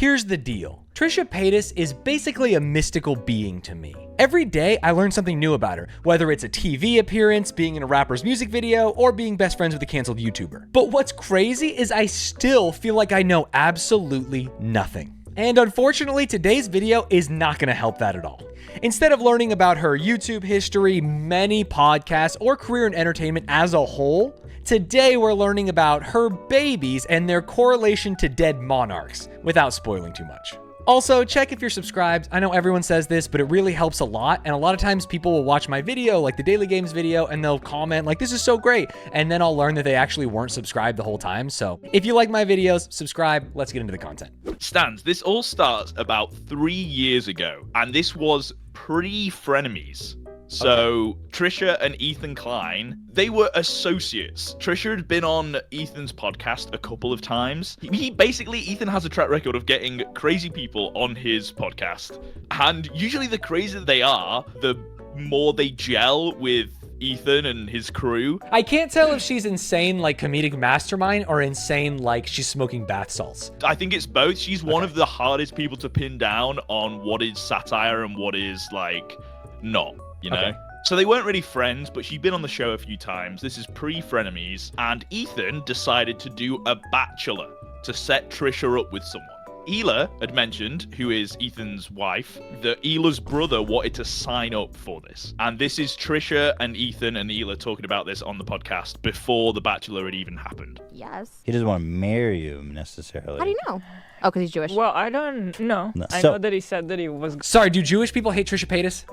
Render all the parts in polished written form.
Here's the deal. Trisha Paytas is basically a mystical being to me. Every day, I learn something new about her, whether it's a TV appearance, being in a rapper's music video, or being best friends with a canceled YouTuber. But what's crazy is I still feel like I know absolutely nothing. And unfortunately, today's video is not gonna help that at all. Instead of learning about her YouTube history, many podcasts, or career in entertainment as a whole, today we're learning about her babies and their correlation to dead monarchs, without spoiling too much. Also, check if you're subscribed. I know everyone says this, but it really helps a lot. And a lot of times people will watch my video, like the Daily Games video, and they'll comment like, this is so great. And then I'll learn that they actually weren't subscribed the whole time. So if you like my videos, subscribe. Let's get into the content. Stanz, this all starts about 3 years ago, and this was pre-frenemies. So Trisha and Ethan Klein, they were associates. Trisha had been on Ethan's podcast a couple of times. Ethan has a track record of getting crazy people on his podcast. And usually the crazier they are, the more they gel with Ethan and his crew. I can't tell if she's insane like comedic mastermind or insane like she's smoking bath salts. I think it's both. She's one of the hardest people to pin down on what is satire and what is like not. You know? Okay. So they weren't really friends, but she'd been on the show a few times. This is pre-frenemies, and Ethan decided to do a Bachelor to set Trisha up with someone. Hila had mentioned, who is Ethan's wife, that Hila's brother wanted to sign up for this. And this is Trisha and Ethan and Hila talking about this on the podcast before the Bachelor had even happened. Yes. He doesn't want to marry you necessarily. How do you know? Oh, because he's Jewish. Well, I don't know. No. I know that he said that he was... Sorry, do Jewish people hate Trisha Paytas?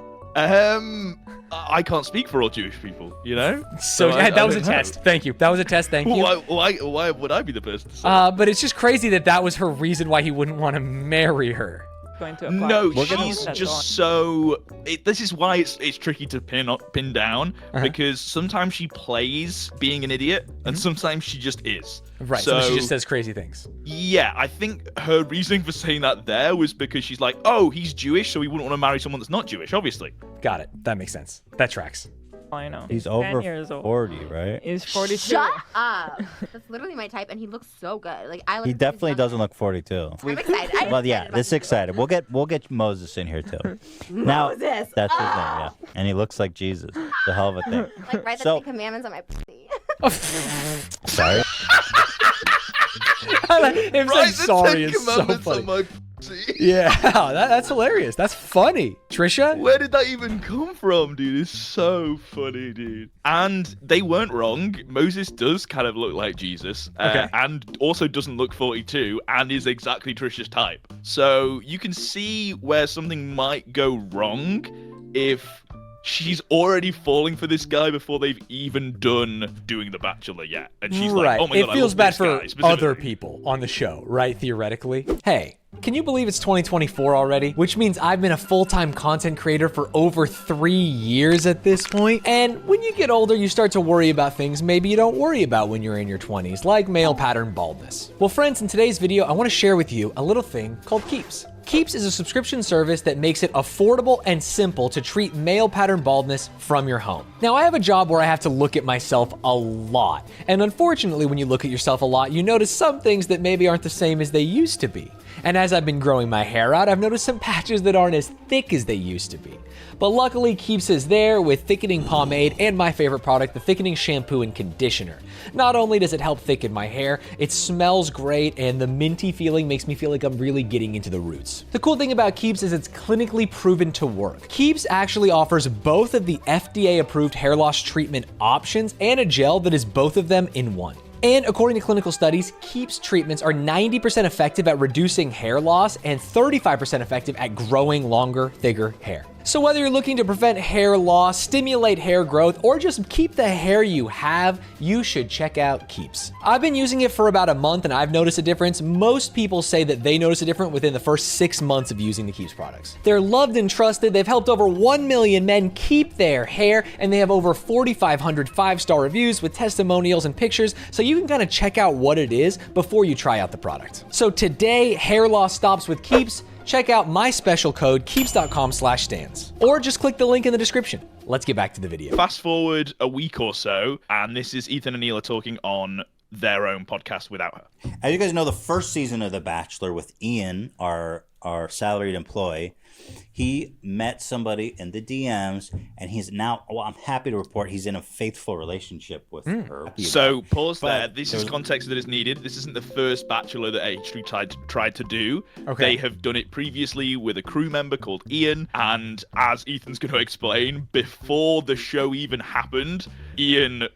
I can't speak for all Jewish people, you know? So yeah, that was a test. Thank you. That was a test. Thank you. Why would I be the person to say but it's just crazy that that was her reason why he wouldn't want to marry her. Going to apply. No, she's just so... this is why it's tricky to pin down, because sometimes she plays being an idiot, and sometimes she just is. Right, so she just says crazy things. Yeah, I think her reasoning for saying that there was because she's like, oh, he's Jewish, so he wouldn't want to marry someone that's not Jewish, obviously. Got it. That makes sense. That tracks. I know. He's 10 over years old. 40, right? He's 42. Shut up. That's literally my type, and he looks so good. Like I. He definitely doesn't look 42. I'm excited. Well, yeah, this is excited. We'll get Moses in here too. Now, Moses. that's his name, yeah. And he looks like Jesus. It's a hell of a thing. Like write the 10 commandments on my pussy. Sorry. Him saying sorry is so funny. Yeah, that's hilarious. That's funny. Trisha? Where did that even come from, dude? It's so funny, dude. And they weren't wrong. Moses does kind of look like Jesus, and also doesn't look 42, and is exactly Trisha's type. So you can see where something might go wrong if she's already falling for this guy before they've even done doing The Bachelor yet. And she's like, oh my God, it feels bad for guy, other people on the show, right? Theoretically. Hey, can you believe it's 2024 already? Which means I've been a full-time content creator for over 3 years at this point. And when you get older, you start to worry about things maybe you don't worry about when you're in your 20s, like male pattern baldness. Well, friends, in today's video, I want to share with you a little thing called Keeps. Keeps is a subscription service that makes it affordable and simple to treat male pattern baldness from your home. Now, I have a job where I have to look at myself a lot. And unfortunately, when you look at yourself a lot, you notice some things that maybe aren't the same as they used to be. And as I've been growing my hair out, I've noticed some patches that aren't as thick as they used to be. But luckily, Keeps is there with thickening pomade and my favorite product, the thickening shampoo and conditioner. Not only does it help thicken my hair, it smells great, and the minty feeling makes me feel like I'm really getting into the roots. The cool thing about Keeps is it's clinically proven to work. Keeps actually offers both of the FDA-approved hair loss treatment options and a gel that is both of them in one. And according to clinical studies, Keeps treatments are 90% effective at reducing hair loss and 35% effective at growing longer, thicker hair. So whether you're looking to prevent hair loss, stimulate hair growth, or just keep the hair you have, you should check out Keeps. I've been using it for about a month and I've noticed a difference. Most people say that they notice a difference within the first 6 months of using the Keeps products. They're loved and trusted. They've helped over 1 million men keep their hair, and they have over 4,500 5-star reviews with testimonials and pictures, so you can kind of check out what it is before you try out the product. So today, hair loss stops with Keeps. Check out my special code, keeps.com/Stanz. Or just click the link in the description. Let's get back to the video. Fast forward a week or so, and this is Ethan and Hila talking on their own podcast without her. As you guys know, the first season of The Bachelor with Ian, our salaried employee, he met somebody in the DMs, and he's now, well, I'm happy to report he's in a faithful relationship with her. So, pause there. But This is context that is needed. This isn't the first Bachelor that H3 tried to do. Okay. They have done it previously with a crew member called Ian, and as Ethan's going to explain, before the show even happened, Ian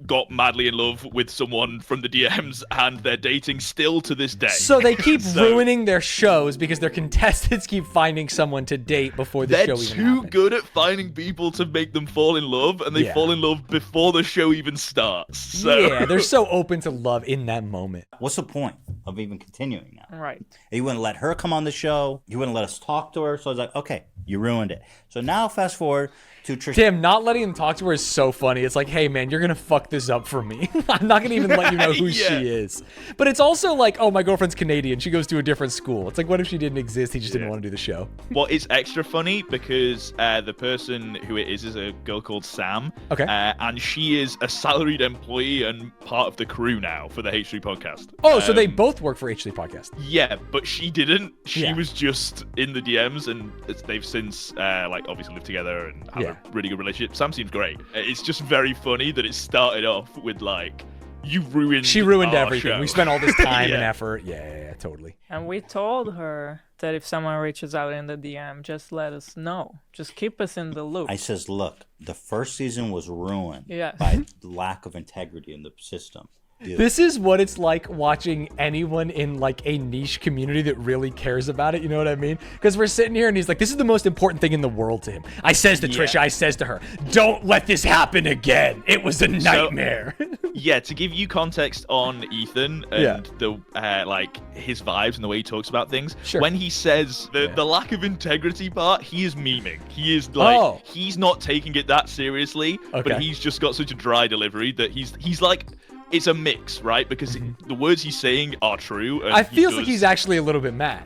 got madly in love with someone from the DMs, and they're dating still to this day. So they keep ruining their shows because their contestants keep finding someone to date before the show even They're too happens. good at finding people to make them fall in love, and they fall in love before the show even starts. So Yeah, they're so open to love in that moment. What's the point of even continuing now? Right. You wouldn't let her come on the show. You wouldn't let us talk to her. So I was like, okay, you ruined it. So now fast forward to Trisha. Tim, not letting him talk to her is so funny. It's like, hey, man, you're going to fuck this up for me. I'm not going to even let you know who Yeah. she is. But it's also like, oh, my girlfriend's Canadian. She goes to a different school. It's like, what if she didn't exist? He just didn't want to do the show. Well, it's extra funny because the person who it is a girl called Sam. Okay. And she is a salaried employee and part of the crew now for the H3 podcast. Oh, so they both work for H3 Podcast. Yeah, but she didn't. She Yeah. was just in the DMs, and they've since obviously lived together and have a really good relationship. Sam seems great. It's just very funny that it started off with like, you ruined. She ruined our everything. show. We spent all this time and Yeah. effort. Yeah, totally. And we told her that if someone reaches out in the DM, just let us know. Just keep us in the loop. I says, look, the first season was ruined Yeah. by lack of integrity in the system. Dude. This is what it's like watching anyone in like a niche community that really cares about it. You know what I mean? Because we're sitting here and he's like, this is the most important thing in the world to him. I says to Trisha, I says to her, don't let this happen again. It was a nightmare. Yeah, to give you context on Ethan and the like his vibes and the way he talks about things. Sure. When he says the lack of integrity part, he is memeing. He is like he's not taking it that seriously, but he's just got such a dry delivery that he's like, it's a mix, right? Because the words he's saying are true. And I feel like he's actually a little bit mad.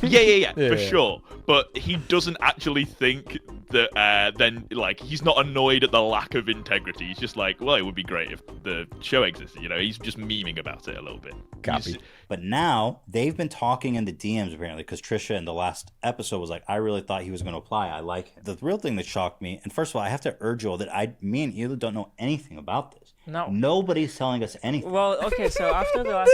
Yeah, for sure. But he doesn't actually think that then, like, he's not annoyed at the lack of integrity. He's just like, well, it would be great if the show existed, you know? He's just memeing about it a little bit. Copy. But now they've been talking in the DMs apparently because Trisha in the last episode was like, I really thought he was going to apply. I like him. The real thing that shocked me, and first of all, I have to urge you all that me and Hila don't know anything about this. No. Nobody's telling us anything. Well, okay, so after the last...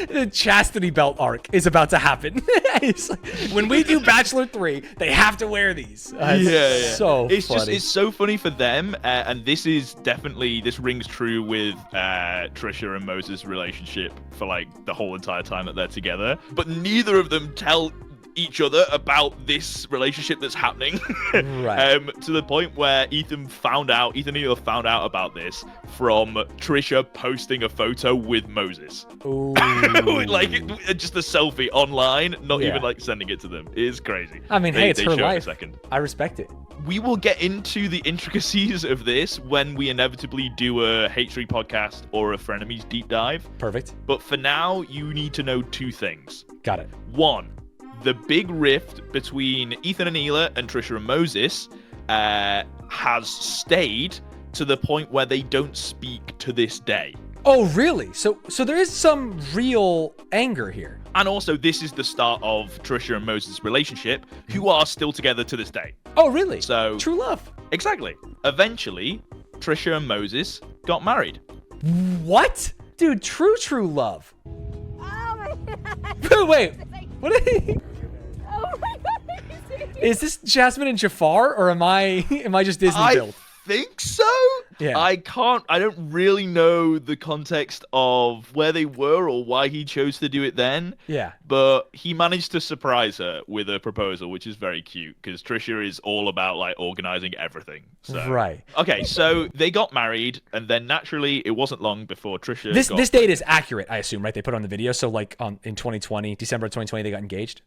The chastity belt arc is about to happen. It's like, when we do Bachelor 3, they have to wear these. So it's funny. just it's so funny for them, and this rings true with Trisha and Moses' relationship for like the whole entire time that they're together, but neither of them tell each other about this relationship that's happening. Right. To the point where Ethan and Hila found out about this from Trisha posting a photo with Moses. Ooh. Like just a selfie online, not even like sending it to them. It is crazy. I mean, hey, it's her show it in a life. second. I respect it. We will get into the intricacies of this when we inevitably do a H3 podcast or a Frenemies deep dive. Perfect. But for now, you need to know two things. Got it. One, the big rift between Ethan and Hila and Trisha and Moses has stayed to the point where they don't speak to this day. Oh, really? So there is some real anger here. And also, this is the start of Trisha and Moses' relationship, who are still together to this day. Oh, really? So true love. Exactly. Eventually, Trisha and Moses got married. What? Dude, true love. Oh my god. Wait. What are they? Oh my god. Is this Jasmine and Jafar, or am I just Disney built? I think so. Yeah. I don't really know the context of where they were or why he chose to do it then. Yeah. But he managed to surprise her with a proposal, which is very cute because Trisha is all about like organizing everything. So. Right. Okay, so they got married, and then naturally, it wasn't long before Trisha. This date is accurate, I assume, right? They put it on the video, so like in 2020, December of 2020, they got engaged.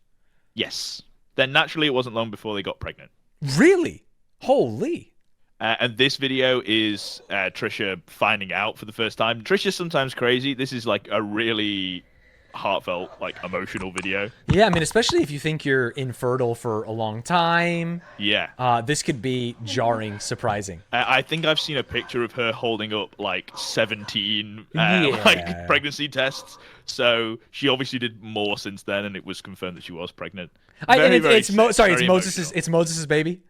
Yes. Then naturally, it wasn't long before they got pregnant. Really? Holy. And this video is Trisha finding out for the first time. Trisha's sometimes crazy. This is like a really heartfelt, like emotional video. Yeah, I mean, especially if you think you're infertile for a long time. Yeah. This could be jarring, surprising. I think I've seen a picture of her holding up like 17 Yeah. like pregnancy tests. So she obviously did more since then, and it was confirmed that she was pregnant. It's very Moses's. emotional. It's Moses's baby.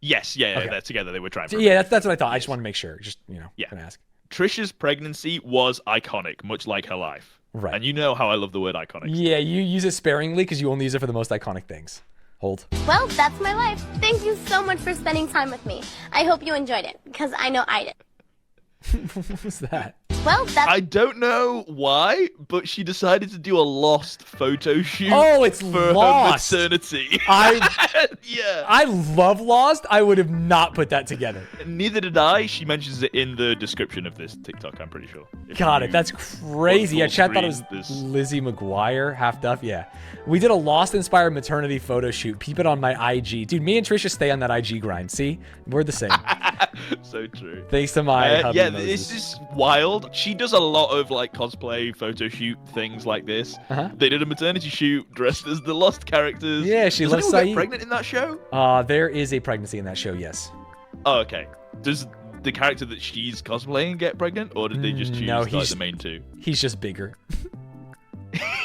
Yes, yeah, Okay. they're together. They were trying for. Yeah, that's what I thought. I just want to make sure. Just Yeah. gonna ask. Trisha's pregnancy was iconic, much like her life. Right. And you know how I love the word iconic. Yeah, you use it sparingly because you only use it for the most iconic things. Hold. Well, that's my life. Thank you so much for spending time with me. I hope you enjoyed it, because I know I did. What was that? Well, that's... I don't know why, but she decided to do a Lost photo shoot. Oh, it's for Lost. her maternity. Yeah. I love Lost. I would have not put that together. Neither did I. She mentions it in the description of this TikTok, I'm pretty sure. Got it. That's crazy. Yeah, full chat thought it was screen, this- Lizzie McGuire, half duff. Yeah. We did a Lost-inspired maternity photo shoot. Peep it on my IG. Dude, me and Trisha stay on that IG grind. See? We're the same. So true. Thanks to my hubby yeah, Moses. this is wild. She does a lot of like cosplay, photo shoot things like this. Uh-huh. They did a maternity shoot dressed as the Lost characters. Yeah, she Does loves anyone get Saeed. pregnant in that show? There is a pregnancy in that show, yes. Oh, okay. Does the character that she's cosplaying get pregnant, or did they just choose No, like he's- the main two? He's just bigger.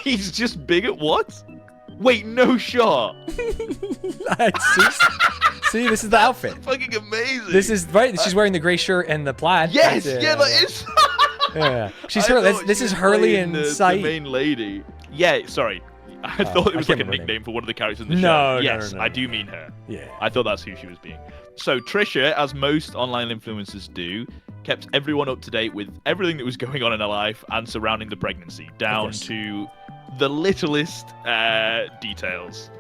He's just big at what? Wait, no shot. See, this is the outfit. Fucking amazing. This is right. She's wearing the gray shirt and the plaid. Yes, That's- yeah, that is. Yeah, she's I her. thought This she is was Hurley playing and the Saeed. main lady. Yeah, sorry. I thought it I was can't like a remember her nickname name. for one of the characters in the No, show. no, Yes, no, I no. do mean her. Yeah. I thought that's who she was being. So Trisha, as most online influencers do, kept everyone up to date with everything that was going on in her life and surrounding the pregnancy, down course. to the littlest details.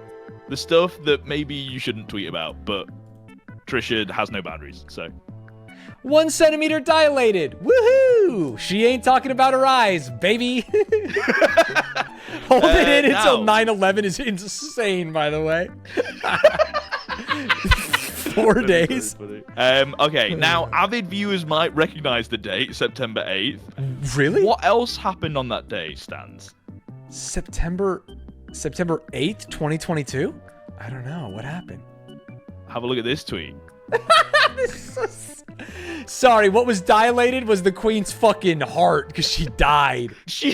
The stuff that maybe you shouldn't tweet about, but Trisha has no boundaries, so... 1 centimeter dilated. Woohoo! She ain't talking about her eyes, baby. Holding it until now- 9/11 is insane, by the way. 4 days. Okay, now avid viewers might recognize the date, September 8th. Really? What else happened on that day, Stanz? September 8th, 2022? I don't know. What happened? Have a look at this tweet. Sorry, what was dilated was the queen's fucking heart because she died. She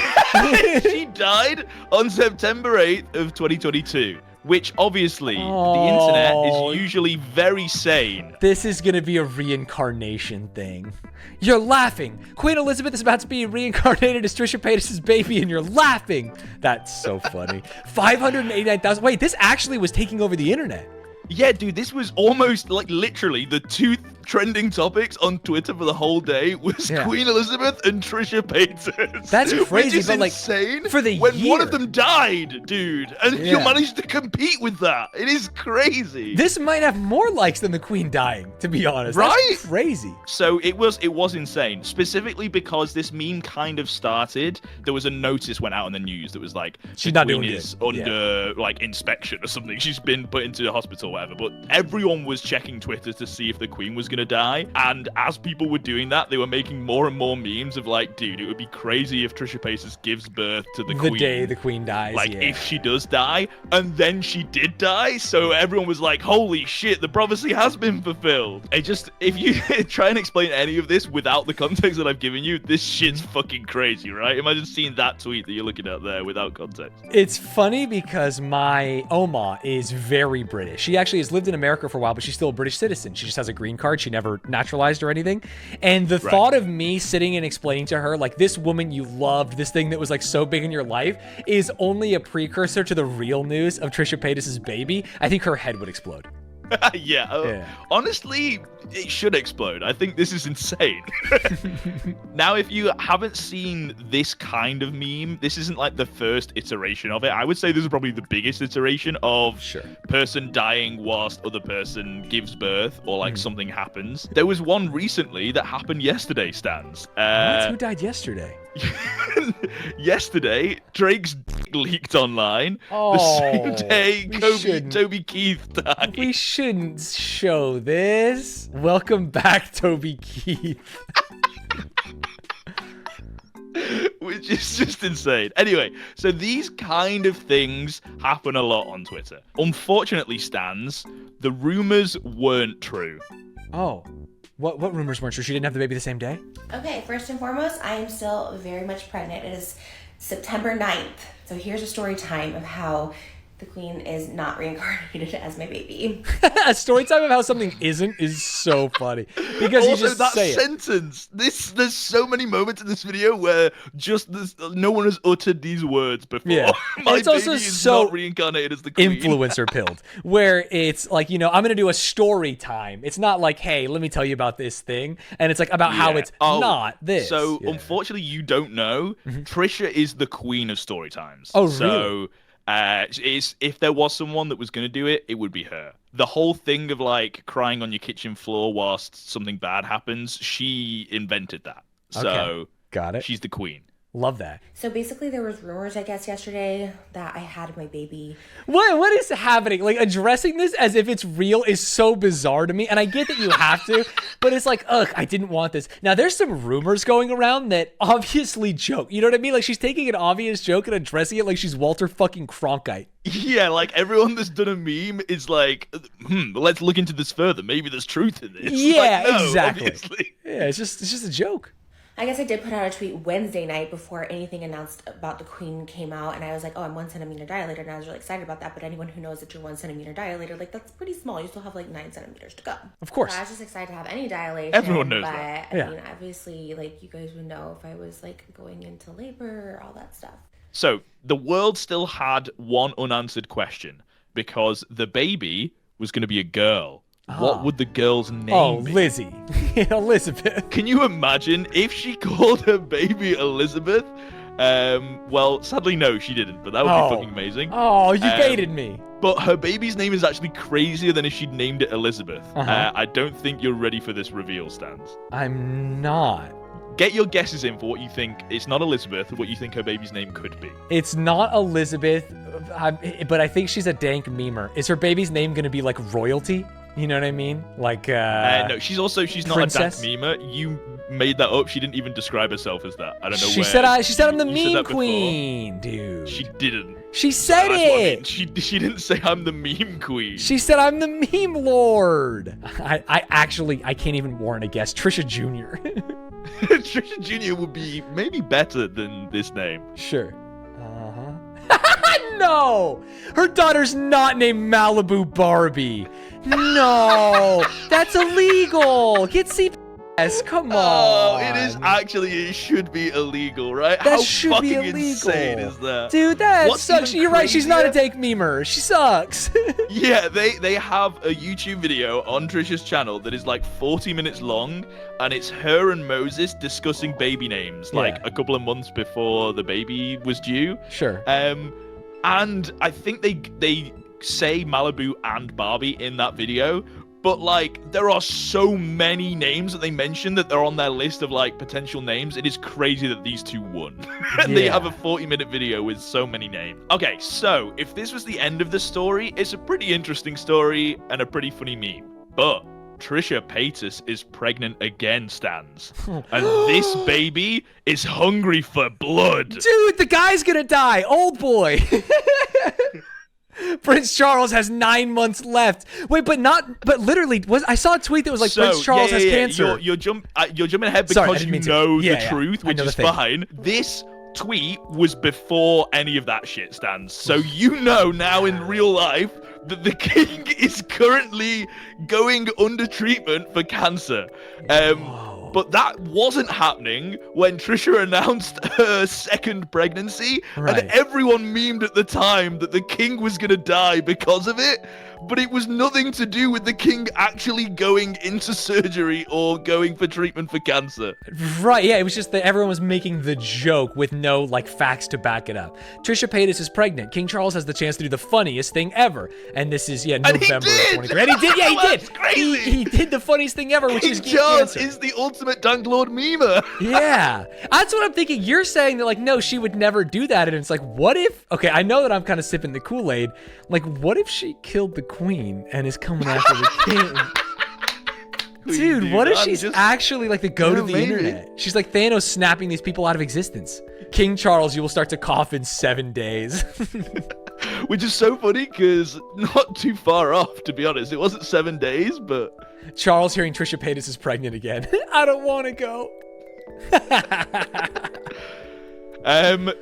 she died on September 8th of 2022, which obviously the internet Oh. is usually very sane. This is gonna be a reincarnation thing. You're laughing. Queen Elizabeth is about to be reincarnated as Trisha Paytas' baby, and you're laughing. That's so funny. 589,000. Wait, this actually was taking over the internet. Yeah, dude, this was almost like literally the two trending topics on Twitter for the whole day was Yeah. Queen Elizabeth and Trisha Paytas. That's crazy, Which is but, like, insane for the when one of year. them died, dude, and you Yeah. managed to compete with that. It is crazy. This might have more likes than the queen dying, to be honest. Right? That's crazy. So it was insane, specifically because this meme kind of started. There was a notice went out in the news that was like She's the not Queen doing is good. under like inspection or something. She's been put into the hospital or whatever. But everyone was checking Twitter to see if the Queen was gonna die. And as people were doing that, they were making more and more memes of like, dude, it would be crazy if Trisha Paytas gives birth to the Queen. The day the queen dies. Like, yeah. if she does die, and then she did die, so everyone was like, holy shit, the prophecy has been fulfilled. If you try and explain any of this without the context that I've given you, this shit's fucking crazy, right? Imagine seeing that tweet that you're looking at there without context. It's funny because my Oma is very British. She actually has lived in America for a while, but she's still a British citizen. She just has a green card. She never naturalized or anything. And the thought of me sitting and explaining to her, like, this woman you loved, this thing that was like so big in your life, is only a precursor to the real news of Trisha Paytas' baby, I think her head would explode. Yeah. Honestly, it should explode. I think this is insane. Now, if you haven't seen this kind of meme, this isn't like the first iteration of it. I would say this is probably the biggest iteration of person dying whilst other person gives birth or like something happens. There was one recently that happened yesterday, Stanz. Who died yesterday? Yesterday, Drake's dick leaked online. The Oh, same day we shouldn't. Toby Keith died. We shouldn't show this. Welcome back, Toby Keith. which is just insane. Anyway, so these kind of things happen a lot on Twitter. Unfortunately, Stanz, the rumors weren't true. Oh, what rumors weren't true? She didn't have the baby the same day? Okay, first and foremost, I am still very much pregnant. It is September 9th. So here's a story time of how the queen is not reincarnated as my baby. A story time of how something isn't is so funny. Because Also, you just that say it. sentence. There's so many moments in this video where just no one has uttered these words before. Yeah. My It's baby also is so not reincarnated as the queen. influencer pilled, where it's like, I'm going to do a story time. It's not like, hey, let me tell you about this thing. And it's like about how it's not this. So, Yeah. unfortunately, you don't know. Trisha is the queen of story times. Oh, So, really? if there was someone that was going to do it, it would be her. The whole thing of like crying on your kitchen floor whilst something bad happens, she invented that. So, Okay. Got it. she's the queen. Love that. So basically there was rumors, I guess, yesterday that I had my baby. What is happening? Like, addressing this as if it's real is so bizarre to me. And I get that you have to, but it's like, ugh, I didn't want this. Now, there's some rumors going around that obviously joke. You know what I mean? Like, she's taking an obvious joke and addressing it like she's Walter fucking Cronkite. Yeah, like everyone that's done a meme is like, let's look into this further. Maybe there's truth in this. Yeah, Like, no, exactly. Obviously. Yeah, it's just a joke. I guess I did put out a tweet Wednesday night before anything announced about the queen came out, and I was like, oh, I'm 1 centimeter dilated, and I was really excited about that. But anyone who knows that you're 1 centimeter dilated, like, that's pretty small. You still have like 9 centimeters to go. Of course. So I was just excited to have any dilation. Everyone knows but, that. I Yeah. mean, obviously, like, you guys would know if I was like going into labor, all that stuff. So the world still had one unanswered question because the baby was going to be a girl. What would the girl's name Oh, be? Lizzie. Elizabeth. Can you imagine if she called her baby Elizabeth? Well, sadly, no, she didn't, but that would be fucking amazing. Oh, you baited me. But her baby's name is actually crazier than if she'd named it Elizabeth. I don't think you're ready for this reveal, Stanz. I'm not. Get your guesses in for what you think. It's not Elizabeth, what you think her baby's name could be. It's not Elizabeth, but I think she's a dank memer. Is her baby's name going to be like royalty? You know what I mean? Like, No, she's not princess? a dank memer. You made that up. She didn't even describe herself as that. I don't know She where. said I'm the you said meme that before. queen, dude. She didn't. She said That's what I mean. it. She didn't say I'm the meme queen. She said I'm the meme lord. I can't even warrant a guess. Trisha Jr. Trisha Jr. would be maybe better than this name. Sure. No! Her daughter's not named Malibu Barbie. No! That's illegal! Get CPS, come on! Oh, it should be illegal, right? That How should be fucking illegal. insane is that? Dude, that What's sucks. even You're right, she's not a crazier- dank memer. She sucks. Yeah, they have a YouTube video on Trisha's channel that is like 40 minutes long, and it's her and Moses discussing baby names, like Yeah. a couple of months before the baby was due. Sure. And I think they say Malibu and Barbie in that video, but like there are so many names that they mention that they're on their list of like potential names. It is crazy that these two won. And they Yeah. have a 40-minute video with so many names. Okay, so if this was the end of the story, it's a pretty interesting story and a pretty funny meme. But Trisha Paytas is pregnant again, Stanz. And this baby is hungry for blood. Dude, the guy's gonna die. Old boy. Prince Charles has 9 months left. Wait, but literally, I saw a tweet that was like Prince Charles has cancer. You're jumping ahead because Sorry, I didn't you mean to. know Yeah, the yeah. truth, I which know is the thing. fine. This tweet was before any of that shit stands. So you know now in real life that the king is currently going under treatment for cancer. But that wasn't happening when Trisha announced her second pregnancy, Right. and everyone memed at the time that the king was going to die because of it, but it was nothing to do with the king actually going into surgery or going for treatment for cancer. Right, yeah, it was just that everyone was making the joke with no, like, facts to back it up. Trisha Paytas is pregnant. King Charles has the chance to do the funniest thing ever. And this is, he November did! 23. And he did, yeah, he did! That's crazy! He did the funniest thing ever, which King is get Charles cancer. is the ultimate Dank Lord memer. Yeah, that's what I'm thinking. You're saying that, like, no, she would never do that. And it's like, what if, okay, I know that I'm kind of sipping the Kool-Aid. Like, what if she killed the queen and is coming after the king? Dude, what if I'm she's just- actually like the goat Yeah, of the maybe. internet? She's like Thanos snapping these people out of existence. King Charles, you will start to cough in 7 days. Which is so funny because not too far off, to be honest. It wasn't 7 days, but Charles hearing Trisha Paytas is pregnant again. I don't want to go.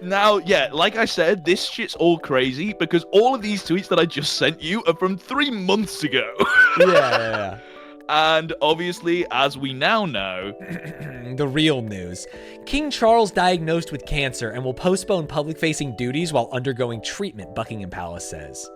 now, yeah, like I said, this shit's all crazy because all of these tweets that I just sent you are from 3 months ago. Yeah. And obviously, as we now know, The real news. King Charles diagnosed with cancer and will postpone public-facing duties while undergoing treatment, Buckingham Palace says.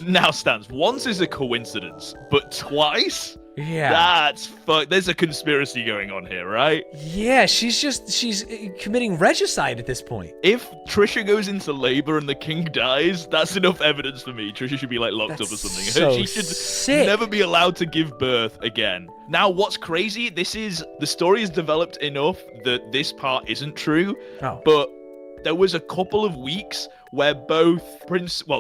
now stands. Once is a coincidence, but twice? Yeah. That's fuck. There's a conspiracy going on here, right? Yeah, she's committing regicide at this point. If Trisha goes into labor and the king dies, that's enough evidence for me. Trisha should be like locked up or something. so She should sick. never be allowed to give birth again. Now, what's crazy? The story is developed enough that this part isn't true. Oh. But there was a couple of weeks where both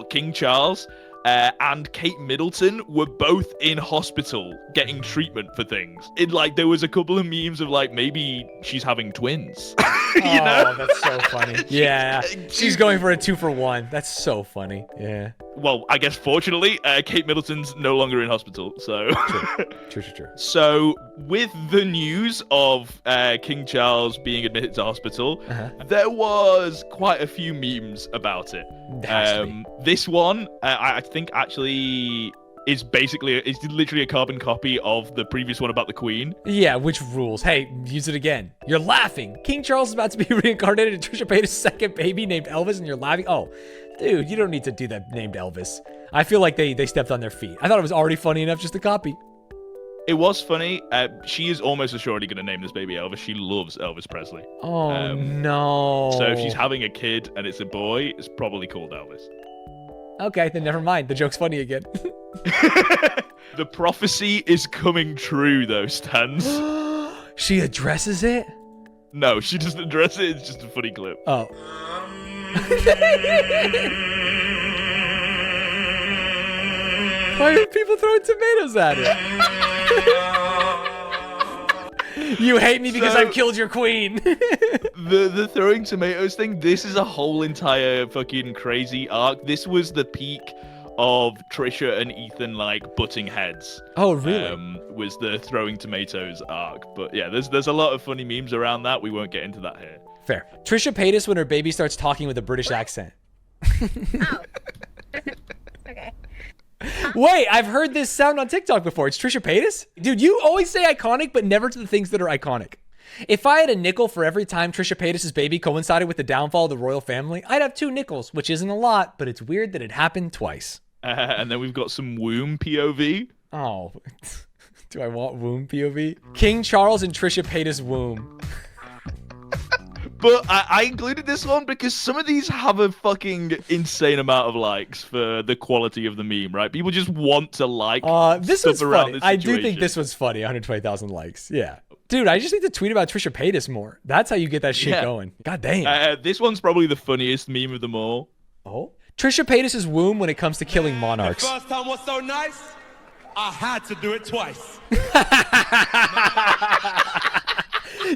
King Charles and Kate Middleton were both in hospital getting treatment for things. There was a couple of memes of maybe she's having twins. You know? That's so funny. Yeah. She's going for a 2-for-1. That's so funny. Yeah. Well, I guess fortunately, Kate Middleton's no longer in hospital, so... True. So, with the news of King Charles being admitted to hospital, there was quite a few memes about it. This one, I think actually is literally a carbon copy of the previous one about the Queen. Yeah, which rules? Hey, use it again. You're laughing. King Charles is about to be reincarnated in Trisha Paytas' second baby named Elvis, and you're laughing? Oh, dude, you don't need to do that named Elvis. I feel like they stepped on their feet. I thought it was already funny enough just to copy. It was funny. She is almost assuredly going to name this baby Elvis. She loves Elvis Presley. Oh, no. So if she's having a kid and it's a boy, it's probably called Elvis. Okay, then never mind. The joke's funny again. The prophecy is coming true, though, Stanz. She addresses it? No, she doesn't address it. It's just a funny clip. Oh. Why are people throwing tomatoes at it? You hate me because I've killed your queen. The throwing tomatoes thing, this is a whole entire fucking crazy arc. This was the peak of Trisha and Ethan butting heads. Oh, really? Was the throwing tomatoes arc. But yeah, there's a lot of funny memes around that. We won't get into that here. Fair. Trisha Paytas when her baby starts talking with a British accent. Oh. Okay. Wait, I've heard this sound on TikTok before. It's Trisha Paytas? Dude, you always say iconic, but never to the things that are iconic. If I had a nickel for every time Trisha Paytas' baby coincided with the downfall of the royal family, I'd have 2 nickels, which isn't a lot, but it's weird that it happened twice. And then we've got some womb POV. Oh, do I want womb POV? King Charles and Trisha Paytas' womb. But I included this one because some of these have a fucking insane amount of likes for the quality of the meme, right? People just want to like this stuff was around funny. this I do think situation. this was funny. 120,000 likes. Yeah. Dude, I just need to tweet about Trisha Paytas more. That's how you get that shit going. God damn. This one's probably the funniest meme of them all. Oh? Trisha Paytas' womb when it comes to killing monarchs. The first time was so nice, I had to do it twice.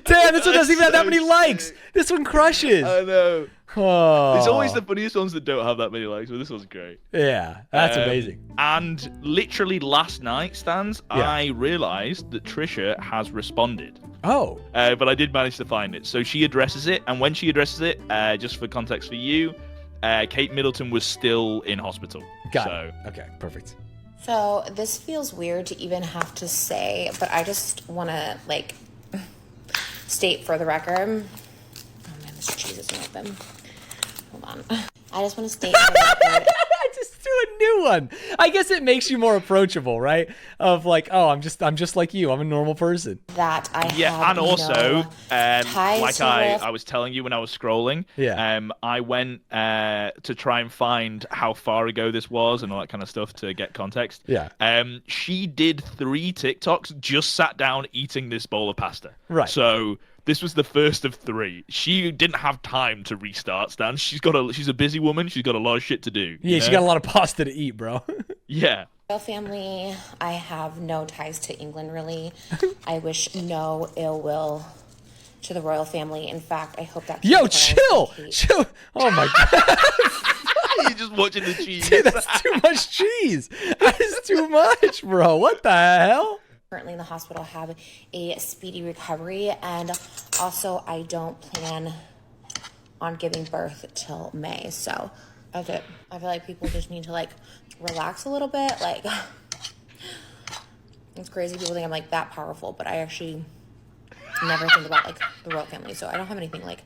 Damn, this one doesn't even have that many likes. This one crushes. I know. Oh. It's always the funniest ones that don't have that many likes, but this one's great. Yeah, that's amazing. And literally last night, Stanz, I realized that Trisha has responded. Oh. But I did manage to find it. So she addresses it, and when she addresses it, just for context for you, Kate Middleton was still in hospital. Got it. Okay, perfect. So this feels weird to even have to say, but I just want to state for the record. Oh man, this cheese isn't open. Hold on. I just want to state for the record. Just do a new one. I guess it makes you more approachable, right? Of I'm just like you. I'm a normal person. That I and also, ties I was telling you when I was scrolling, I went to try and find how far ago this was and all that kind of stuff to get context. Yeah. She did 3 TikToks, just sat down eating this bowl of pasta. Right. So this was the first of 3. She didn't have time to restart, Stan. She's a busy woman. She's got a lot of shit to do. Yeah, she got a lot of pasta to eat, bro. Yeah. Royal family, I have no ties to England, really. I wish no ill will to the royal family. In fact, I hope that... Yo, chill! Oh my God. You're just watching the cheese. Dude, that's too much cheese. That is too much, bro. What the hell? Currently in the hospital, have a speedy recovery. And also, I don't plan on giving birth till May. So that's it. I feel like people just need to like relax a little bit. Like, it's crazy. People think I'm like that powerful, but I actually never think about like the royal family. So I don't have anything like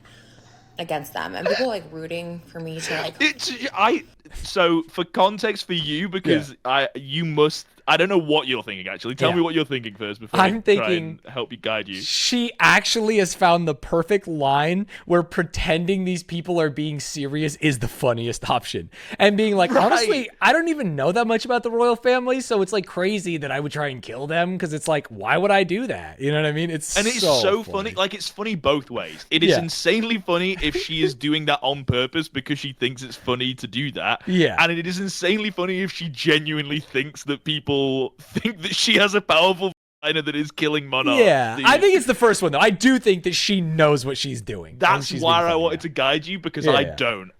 against them, and people like rooting for me to like. So for context for you, because I don't know what you're thinking actually. Tell me what you're thinking first before I'm I thinking try and help you guide you. She actually has found the perfect line where pretending these people are being serious is the funniest option. And being like, honestly, I don't even know that much about the royal family, so it's like crazy that I would try and kill them, because it's like, why would I do that? You know what I mean? It's so funny. Like, it's funny both ways. It is insanely funny if she is doing that on purpose because she thinks it's funny to do that. Yeah. And it is insanely funny if she genuinely thinks that people think that she has a powerful vagina that is killing monarchs. Yeah, I think it's the first one, though. I do think that she knows what she's doing. That's why I wanted to guide you, because I don't.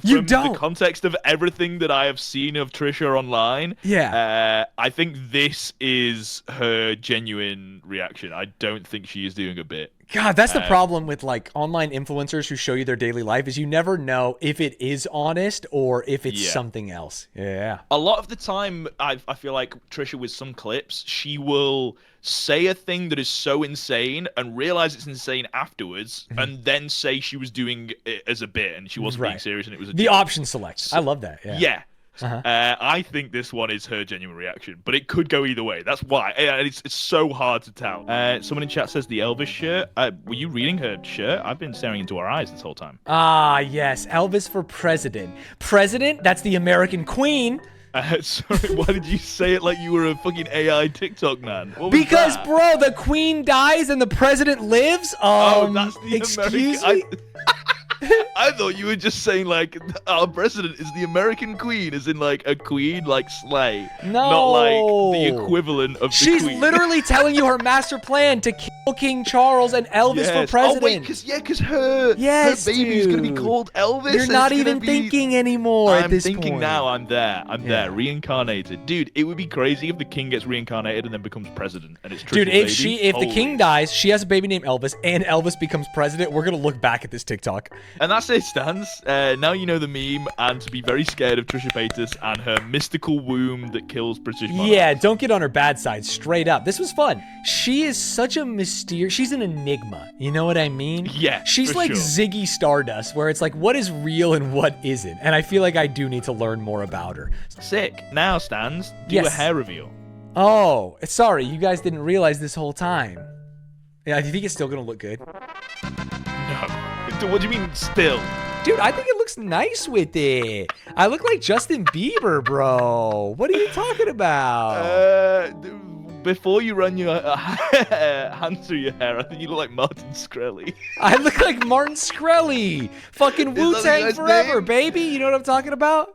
You From don't. the context of everything that I have seen of Trisha online, I think this is her genuine reaction. I don't think she is doing a bit. God, that's the problem with like online influencers who show you their daily life, is you never know if it is honest or if it's something else. Yeah. A lot of the time, I feel like Trisha, with some clips, she will say a thing that is so insane and realize it's insane afterwards, and then say she was doing it as a bit and she wasn't being serious and it was a the joke. option select. I love that. Yeah. I think this one is her genuine reaction, but it could go either way. That's why it's so hard to tell. Someone in chat says the Elvis shirt. Were you reading her shirt? I've been staring into her eyes this whole time. Ah, yes, Elvis for president. President? That's the American Queen. Sorry, why did you say it like you were a fucking AI TikTok man? What was Because, that? bro, the Queen dies and the president lives. That's the excuse American. me. I thought you were just saying like our president is the American queen, as in like a queen like Slay, not like the equivalent of the She's queen. literally telling you her master plan to kill King Charles and Elvis for president. Oh wait, because her baby is gonna be called Elvis. You're not even thinking anymore at this point. I'm thinking now. I'm there, reincarnated, dude. It would be crazy if the king gets reincarnated and then becomes president, and it's Trisha's dude. If baby. the king dies, she has a baby named Elvis, and Elvis becomes president. We're gonna look back at this TikTok. And that's it, Stanz. Now you know the meme, and to be very scared of Trisha Paytas and her mystical womb that kills British monarchs. Yeah, don't get on her bad side, straight up. This was fun. She is such a mysterious... She's an enigma, you know what I mean? Yeah, she's for like sure. Ziggy Stardust, where it's like, what is real and what isn't? And I feel like I do need to learn more about her. Sick. Now, Stanz, do a hair reveal. Oh, sorry, you guys didn't realize this whole time. Yeah, do you think it's still gonna look good? No. What do you mean, still? Dude, I think it looks nice with it. I look like Justin Bieber, bro. What are you talking about? Before you run your hands through your hair, I think you look like Martin Shkreli. I look like Martin Shkreli. Fucking Wu-Tang Forever, name? baby. You know what I'm talking about?